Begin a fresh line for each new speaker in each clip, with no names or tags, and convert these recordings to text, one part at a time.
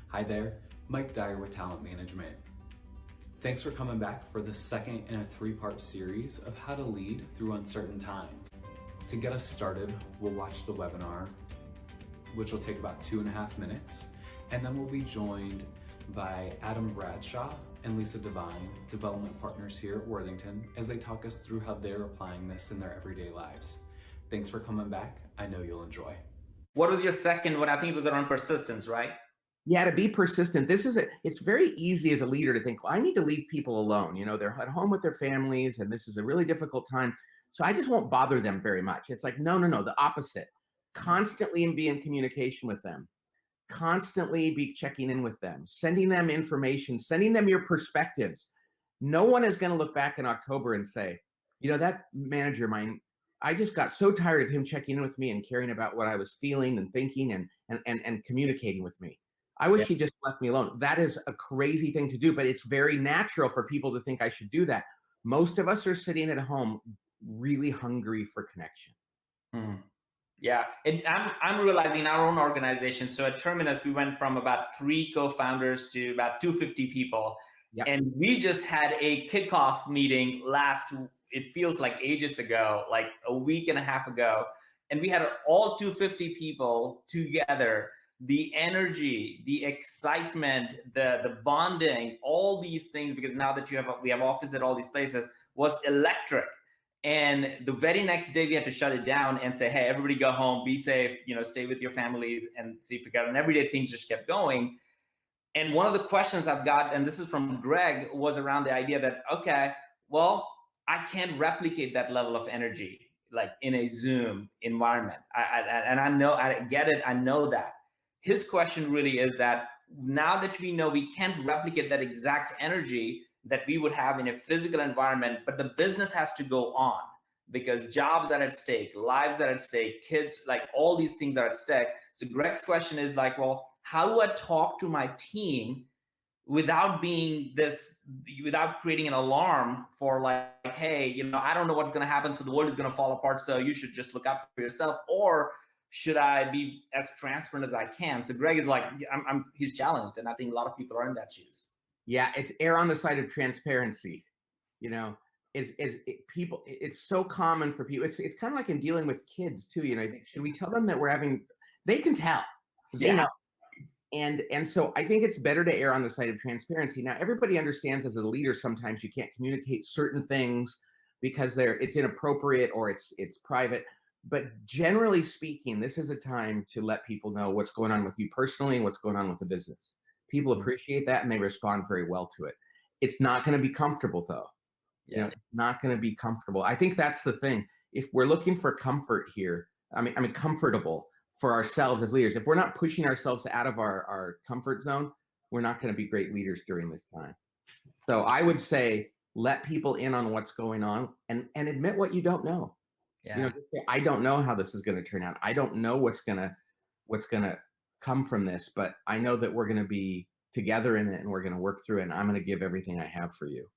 Hi there, Mike Dyer with Talent Management. Thanks for coming back for the second in a three-part series of how to lead through uncertain times. To get us started, we'll watch the webinar, which will take about 2.5 minutes, and then we'll be joined by Adam Bradshaw and Lisa Devine, development partners here at Worthington, as they talk us through how they're applying this in their everyday lives. Thanks for coming back. I know you'll enjoy.
What was your second one? I think it was around persistence, right?
Yeah, to be persistent. It's very easy as a leader to think, well, I need to leave people alone. You know, they're at home with their families and this is a really difficult time. So I just won't bother them very much. It's like, no, the opposite. Constantly be in communication with them. Constantly be checking in with them, sending them information, sending them your perspectives. No one is going to look back in October and say, you know, that manager of mine, I just got so tired of him checking in with me and caring about what I was feeling and thinking and communicating with me. I wish he just left me alone. That is a crazy thing to do, but it's very natural for people to think I should do that. Most of us are sitting at home really hungry for connection.
Yeah, and I'm realizing our own organization. So at Terminus, we went from about 3 co-founders to about 250 people. Yep. And we just had a kickoff meeting it feels like ages ago, like a week and a half ago. And we had all 250 people together. The energy, the excitement, the bonding, all these things, because now that we have office at all these places, was electric. And the very next day we had to shut it down and say, hey, everybody go home, be safe, stay with your families and see if we got. And every day things just kept going. And one of the questions I've got, and this is from Greg, was around the idea that, okay, well, I can't replicate that level of energy like in a Zoom environment. I know, I get it, I know that. His question really is that now that we know we can't replicate that exact energy that we would have in a physical environment, but the business has to go on because jobs are at stake, lives are at stake, kids, like all these things are at stake. So Greg's question is like, well, how do I talk to my team without creating an alarm for like, hey, I don't know what's going to happen, so the world is going to fall apart, so you should just look out for yourself, or should I be as transparent as I can? So Greg is like, he's challenged, and I think a lot of people are in that shoes.
Yeah, it's err on the side of transparency. It's so common for people. It's kind of like in dealing with kids too. Should we tell them that they can tell. They know. And so I think it's better to err on the side of transparency. Now, everybody understands as a leader, sometimes you can't communicate certain things because it's inappropriate or it's private. But generally speaking, this is a time to let people know what's going on with you personally and what's going on with the business. People appreciate that and they respond very well to it. It's not going to be comfortable though. It's not going to be comfortable. I think that's the thing. If we're looking for comfort here, I mean, comfortable for ourselves as leaders, if we're not pushing ourselves out of our comfort zone, we're not going to be great leaders during this time. So I would say, let people in on what's going on and admit what you don't know.
Yeah.
I don't know how this is going to turn out. I don't know what's going to come from this, but I know that we're going to be together in it and we're going to work through it, and I'm going to give everything I have for you.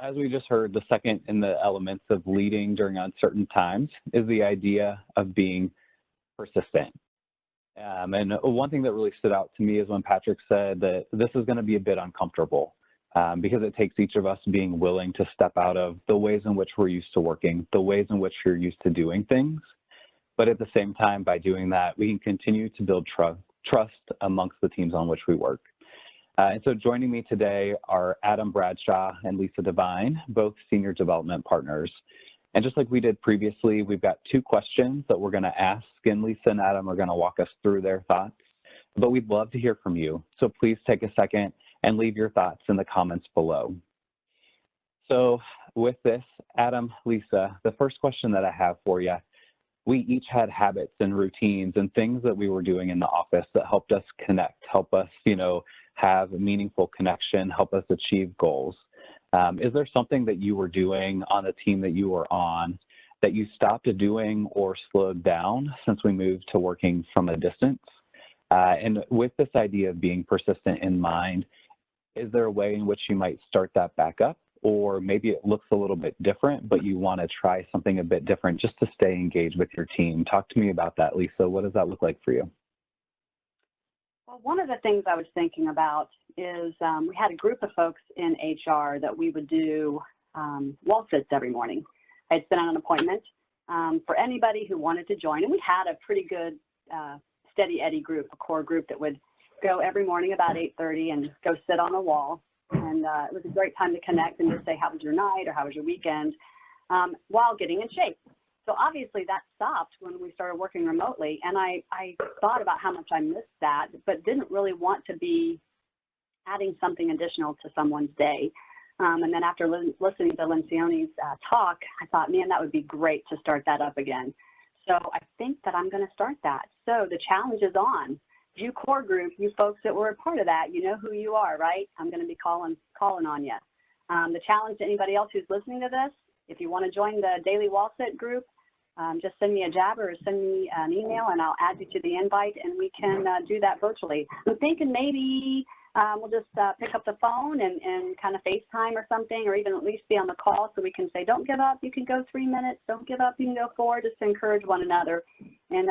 As we just heard, the second in the elements of leading during uncertain times is the idea of being persistent. And one thing that really stood out to me is when Patrick said that this is going to be a bit uncomfortable because it takes each of us being willing to step out of the ways in which we're used to working, the ways in which you're used to doing things. But at the same time, by doing that, we can continue to build trust amongst the teams on which we work. And so joining me today are Adam Bradshaw and Lisa Devine, both senior development partners. And just like we did previously, we've got 2 questions that we're going to ask, and Lisa and Adam are going to walk us through their thoughts. But we'd love to hear from you. So please take a second and leave your thoughts in the comments below. So with this, Adam, Lisa, the first question that I have for you, we each had habits and routines and things that we were doing in the office that helped us connect, help us, have a meaningful connection, help us achieve goals. Is there something that you were doing on the team that you were on that you stopped doing or slowed down since we moved to working from a distance? And with this idea of being persistent in mind, is there a way in which you might start that back up? Or maybe it looks a little bit different, but you want to try something a bit different just to stay engaged with your team. Talk to me about that, Lisa. What does that look like for you?
Well, one of the things I was thinking about is we had a group of folks in HR that we would do wall sits every morning. I'd sent out an appointment for anybody who wanted to join, and we had a pretty good steady Eddie group, a core group that would go every morning about 8:30 and go sit on a wall. And it was a great time to connect and just say, how was your night or how was your weekend, while getting in shape. So obviously that stopped when we started working remotely. And I thought about how much I missed that, but didn't really want to be adding something additional to someone's day. And then after listening to Lencioni's talk, I thought, man, that would be great to start that up again. So I think that I'm going to start that. So the challenge is on. You core group, you folks that were a part of that, you know who you are, right? I'm going to be calling on you. The challenge to anybody else who's listening to this, if you want to join the Daily Wall Sit group, just send me a jab or send me an email and I'll add you to the invite and we can do that virtually. I'm thinking maybe we'll just pick up the phone and kind of FaceTime or something, or even at least be on the call so we can say, don't give up, you can go 3 minutes, don't give up, you can go 4, just to encourage one another. And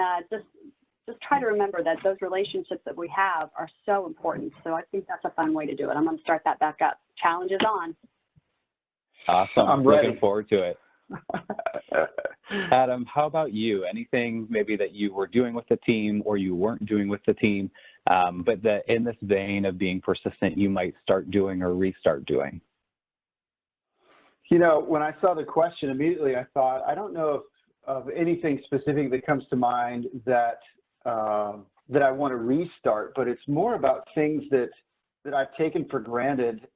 just try to remember that those relationships that we have are so important. So I think that's a fun way to do it. I'm going to start that back up. Challenge is on.
Awesome.
I'm ready.
Looking forward to it. Adam, how about you? Anything maybe that you were doing with the team or you weren't doing with the team, but that in this vein of being persistent, you might start doing or restart doing?
You know, when I saw the question immediately, I thought, I don't know of anything specific that comes to mind that that I want to restart, but it's more about things that I've taken for granted.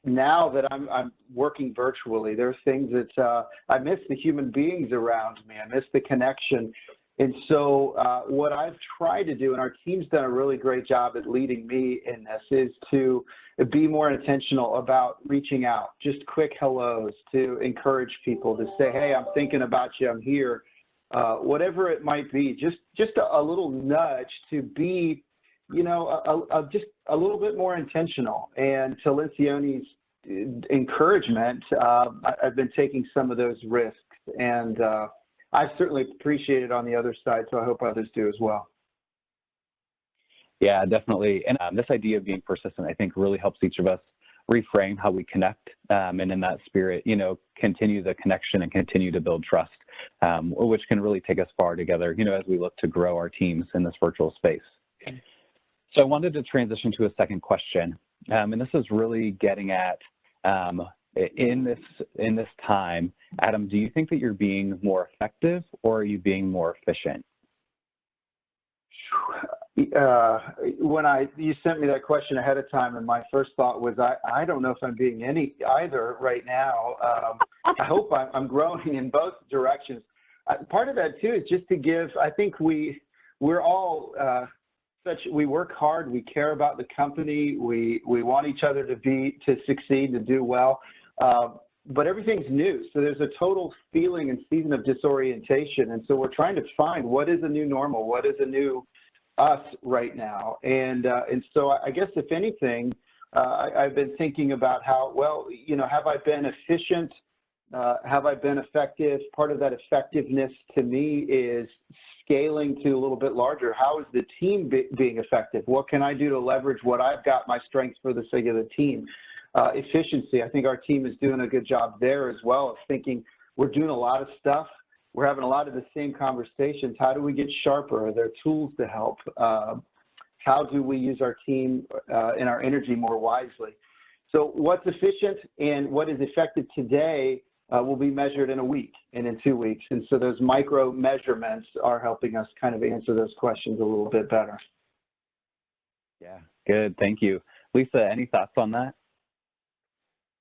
Now that I'm working virtually, there are things that I miss the human beings around me. I miss the connection. And so what I've tried to do, and our team's done a really great job at leading me in this, is to be more intentional about reaching out, just quick hellos, to encourage people, to say, hey, I'm thinking about you, I'm here. Whatever it might be, just a little nudge to be, you know, just a little bit more intentional. And to Lencioni's encouragement, I've been taking some of those risks, and I certainly appreciate it on the other side, so I hope others do as well.
Yeah, definitely. And this idea of being persistent, I think, really helps each of us reframe how we connect, and in that spirit, you know, continue the connection and continue to build trust, which can really take us far together, you know, as we look to grow our teams in this virtual space. So I wanted to transition to a second question, and this is really getting at, in this time, Adam, do you think that you're being more effective or are you being more efficient?
When you sent me that question ahead of time, and my first thought was, I don't know if I'm being either right now. I hope I'm growing in both directions. Part of that too is just to give. I think we're all we work hard. We care about the company. We want each other to succeed, to do well. But everything's new, so there's a total feeling and season of disorientation, and so we're trying to find what is a new normal, what is a new us right now. And so I guess if anything, I've been thinking about how, well, you know, have I been efficient? Have I been effective? Part of that effectiveness to me is scaling to a little bit larger. How is the team being effective? What can I do to leverage what I've got, my strengths, for the sake of the team? Efficiency, I think our team is doing a good job there as well, of thinking we're doing a lot of stuff. We're having a lot of the same conversations. How do we get sharper? Are there tools to help? How do we use our team and our energy more wisely? So what's efficient and what is effective today will be measured in a week and in 2 weeks. And so those micro measurements are helping us kind of answer those questions a little bit better.
Yeah, good. Thank you. Lisa, any thoughts on that?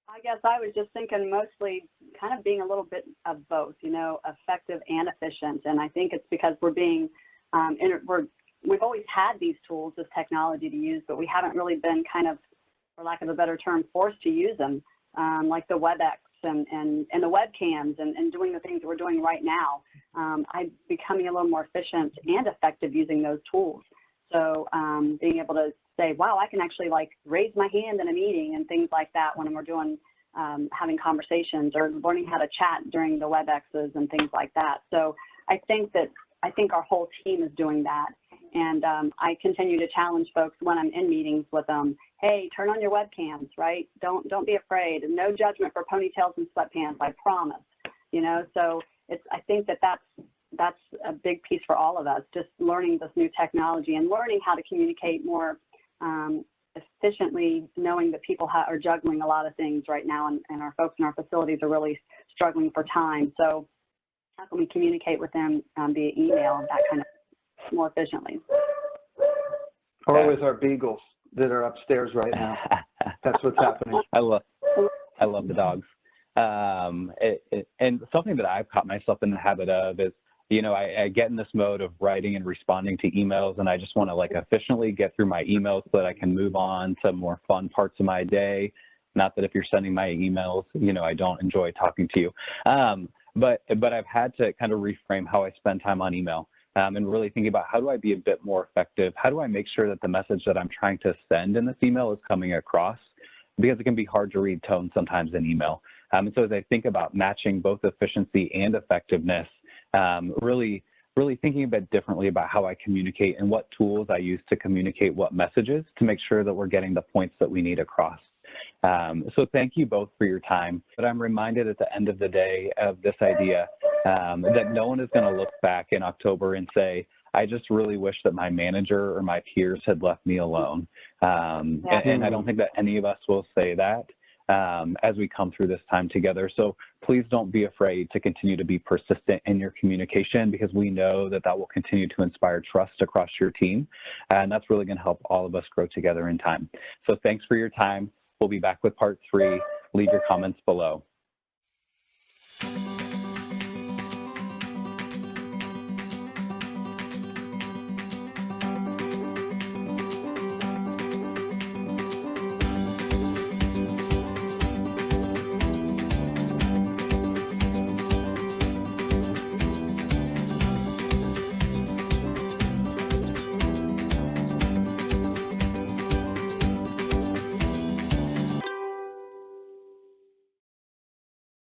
I guess I was just thinking mostly kind of being a little bit of both, you know, effective and efficient. And I think it's because we're being, we've always had these tools, this technology to use, but we haven't really been kind of, for lack of a better term, forced to use them, like the WebEx and the webcams and doing the things that we're doing right now. I'm becoming a little more efficient and effective using those tools. So being able to say, wow, I can actually like raise my hand in a meeting and things like that when we're doing, having conversations, or learning how to chat during the WebExes and things like that. So I think our whole team is doing that. And I continue to challenge folks when I'm in meetings with them. Hey, turn on your webcams, right? Don't be afraid. No judgment for ponytails and sweatpants, I promise. You know, so I think that's a big piece for all of us, just learning this new technology and learning how to communicate more efficiently, knowing that people are juggling a lot of things right now, and our folks in our facilities are really struggling for time. So how can we communicate with them via email, that kind of more efficiently?
Or with our beagles that are upstairs right now. That's what's happening.
I love the dogs. And something that I've caught myself in the habit of is, you know, I get in this mode of writing and responding to emails, and I just want to like efficiently get through my emails so that I can move on to more fun parts of my day. Not that if you're sending my emails, you know, I don't enjoy talking to you. But I've had to kind of reframe how I spend time on email, and really thinking about how do I be a bit more effective? How do I make sure that the message that I'm trying to send in this email is coming across? Because it can be hard to read tone sometimes in email. And so as I think about matching both efficiency and effectiveness, really thinking a bit differently about how I communicate and what tools I use to communicate what messages to make sure that we're getting the points that we need across. So thank you both for your time. But I'm reminded at the end of the day of this idea that no one is going to look back in October and say, I just really wish that my manager or my peers had left me alone. And I don't think that any of us will say that as we come through this time together. So please don't be afraid to continue to be persistent in your communication, because we know that that will continue to inspire trust across your team. And that's really going to help all of us grow together in time. So thanks for your time. We'll be back with part 3. Leave your comments below.